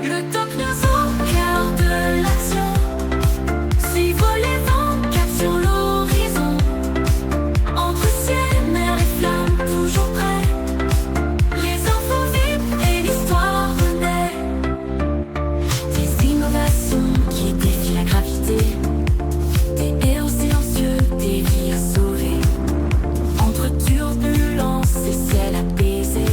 Le top news au cœur de l'action. Suivre les vents, cap sur l'horizon. Entre ciel, mer et flammes, toujours prêts. Les infos vives et l'histoire renaît. Des innovations qui défient la gravité. Des héros silencieux, des vies à sauver. Entre turbulences et ciel apaisé.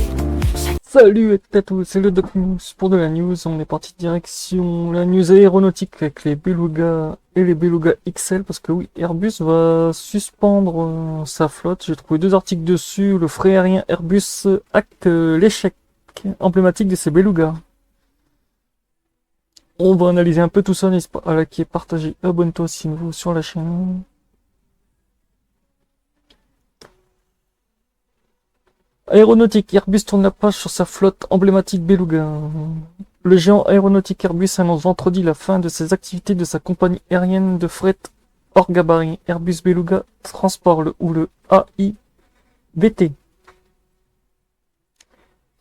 Salut à tous, c'est le Doc News pour de la news. On est parti direction la news aéronautique avec les Beluga et les Beluga XL parce que oui, Airbus va suspendre sa flotte. J'ai trouvé deux articles dessus. Le fret aérien Airbus acte l'échec emblématique de ces Beluga. On va analyser un peu tout ça, n'est-ce pas, à liker, partager, abonne-toi si nouveau sur la chaîne. Aéronautique, Airbus tourne la page sur sa flotte emblématique Beluga. Le géant aéronautique Airbus annonce vendredi la fin de ses activités de sa compagnie aérienne de fret hors gabarit, Airbus Beluga Transport, ou le AIBT,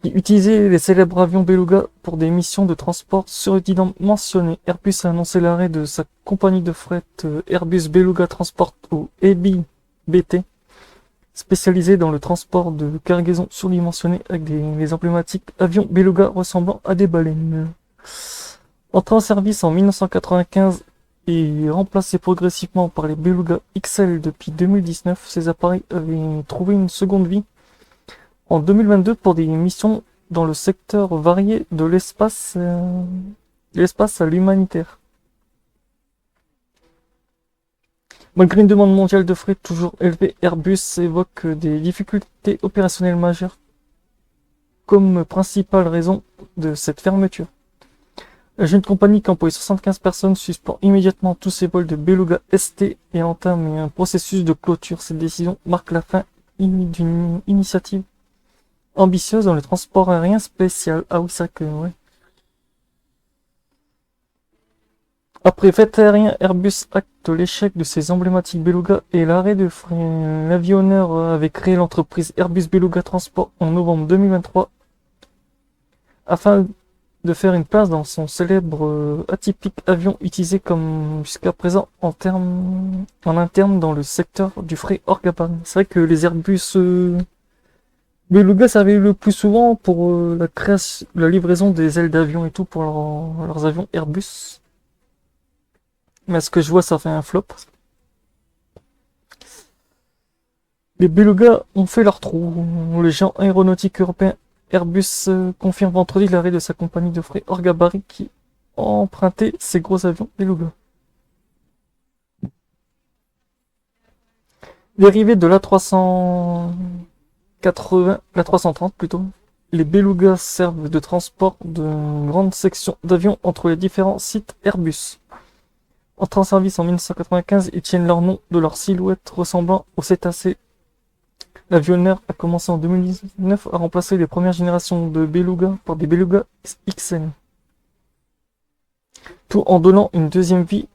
qui utilisait les célèbres avions Beluga pour des missions de transport surdimensionnées. Airbus a annoncé l'arrêt de sa compagnie de fret Airbus Beluga Transport, ou AIBT, spécialisé dans le transport de cargaisons surdimensionnées avec les emblématiques avions Beluga ressemblant à des baleines. Entré en service en 1995 et remplacé progressivement par les Beluga XL depuis 2019, ces appareils avaient trouvé une seconde vie en 2022 pour des missions dans le secteur varié de l'espace à l'humanitaire. Malgré une demande mondiale de fret toujours élevée, Airbus évoque des difficultés opérationnelles majeures comme principale raison de cette fermeture. La jeune compagnie qui emploie 75 personnes suspend immédiatement tous ses vols de Beluga ST et entame un processus de clôture. Cette décision marque la fin d'une initiative ambitieuse dans le transport aérien spécial. Ah oui, c'est vrai que ouais. Après fret aérien, Airbus acte l'échec de ses emblématiques Beluga et l'arrêt de fret. L'avionneur avait créé l'entreprise Airbus Beluga Transport en novembre 2023 afin de faire une place dans son célèbre atypique avion utilisé comme jusqu'à présent en interne dans le secteur du fret hors gabarit. C'est vrai que les Airbus Beluga servaient le plus souvent pour la livraison des ailes d'avion et tout pour leurs avions Airbus. Mais à ce que je vois, ça fait un flop. Les Beluga ont fait leur trou. Le géant aéronautique européen Airbus confirme vendredi l'arrêt de sa compagnie de fret hors gabarit qui empruntait ses gros avions Beluga. Dérivé de l'A330 plutôt, les Beluga servent de transport de grandes sections d'avions entre les différents sites Airbus. Entrés en service en 1995, ils tiennent leur nom de leur silhouette ressemblant aux cétacés. L'avionneur a commencé en 2019 à remplacer les premières générations de Beluga par des Beluga XL. Tout en donnant une deuxième vie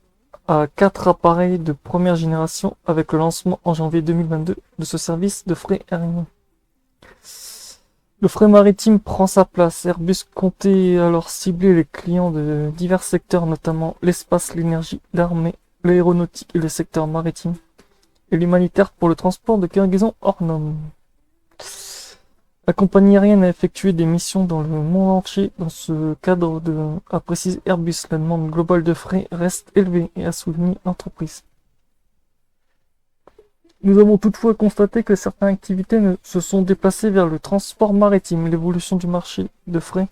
à 4 appareils de première génération avec le lancement en janvier 2022 de ce service de fret aérien. Le fret maritime prend sa place. Airbus comptait alors cibler les clients de divers secteurs, notamment l'espace, l'énergie, l'armée, l'aéronautique et le secteur maritime, et l'humanitaire pour le transport de cargaisons hors normes. La compagnie aérienne a effectué des missions dans le monde entier dans ce cadre a précisé Airbus. La demande globale de fret reste élevée et a souligné l'entreprise. Nous avons toutefois constaté que certaines activités se sont déplacées vers le transport maritime. L'évolution du marché de fret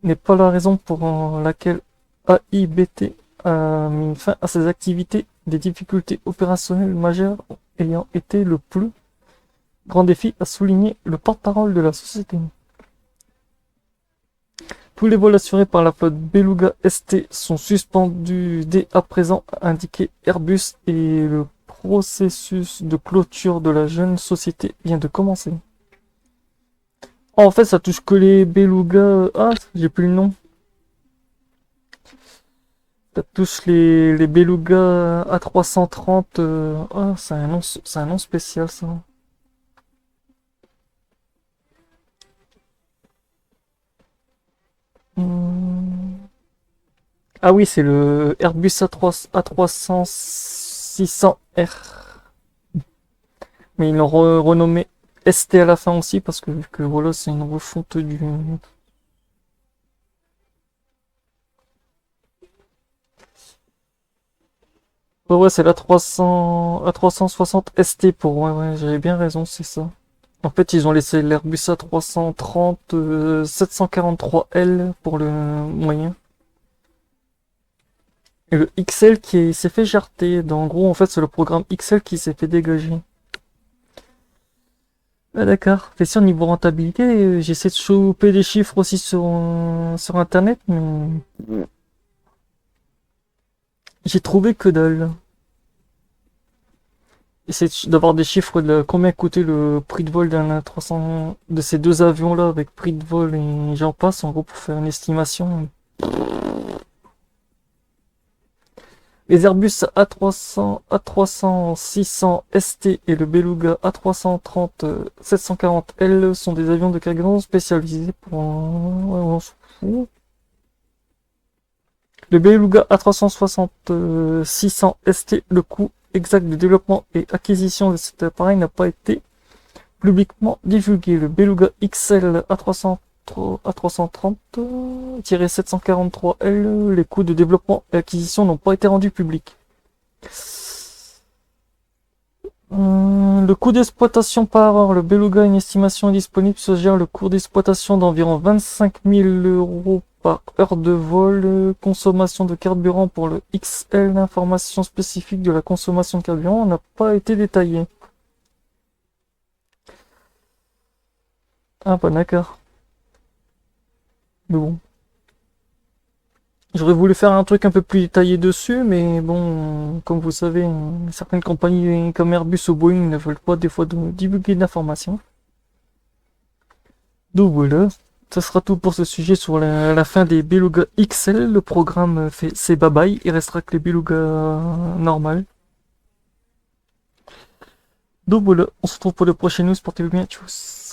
n'est pas la raison pour laquelle AIBT a mis fin à ses activités. Des difficultés opérationnelles majeures ayant été le plus grand défi, a souligné le porte-parole de la société. Tous les vols assurés par la flotte Beluga ST sont suspendus dès à présent, a indiqué Airbus, et le processus de clôture de la jeune société vient de commencer. En fait, ça touche que les Beluga. Ah, j'ai plus le nom. Ça touche les Beluga A330. Ah, c'est un nom spécial ça. Ah oui, c'est le Airbus A300 600R. Mais ils l'ont renommé ST à la fin aussi parce que vu que voilà, c'est une refonte du. Ouais, c'est l'A360 ST pour. Ouais, j'avais bien raison, c'est ça. En fait, ils ont laissé l'Airbus A330 743L pour le moyen. Et le XL qui s'est fait jarter. En gros, en fait, c'est le programme XL qui s'est fait dégager. Ah, d'accord. Fait si au niveau rentabilité, j'essaie de choper des chiffres aussi sur internet, mais j'ai trouvé que dalle. J'essaie d'avoir des chiffres de combien coûtait le prix de vol d'un A300 de ces deux avions-là avec prix de vol et j'en passe en gros pour faire une estimation. Les Airbus A300, A300 600 ST et le Beluga A330 740L sont des avions de cargaison spécialisés pour. Ouais, on s'en fout. Le Beluga A360 600 ST, le coût exact de développement et acquisition de cet appareil n'a pas été publiquement divulgué. Le Beluga XL A330-743L, les coûts de développement et acquisition n'ont pas été rendus publics. Le coût d'exploitation par heure, le Beluga, une estimation disponible, suggère le coût d'exploitation d'environ 25 000 € par heure de vol. Consommation de carburant pour le XL, l'information spécifique de la consommation de carburant n'a pas été détaillée. Ah bah d'accord. Mais bon. J'aurais voulu faire un truc un peu plus détaillé dessus, mais bon, comme vous savez, certaines compagnies comme Airbus ou Boeing ne veulent pas des fois divulguer d'informations. Donc voilà, ça sera tout pour ce sujet sur la fin des Beluga XL. Le programme fait ses bye bye, il restera que les Beluga normales. Donc voilà, on se retrouve pour le prochain news, portez-vous bien, tchuss.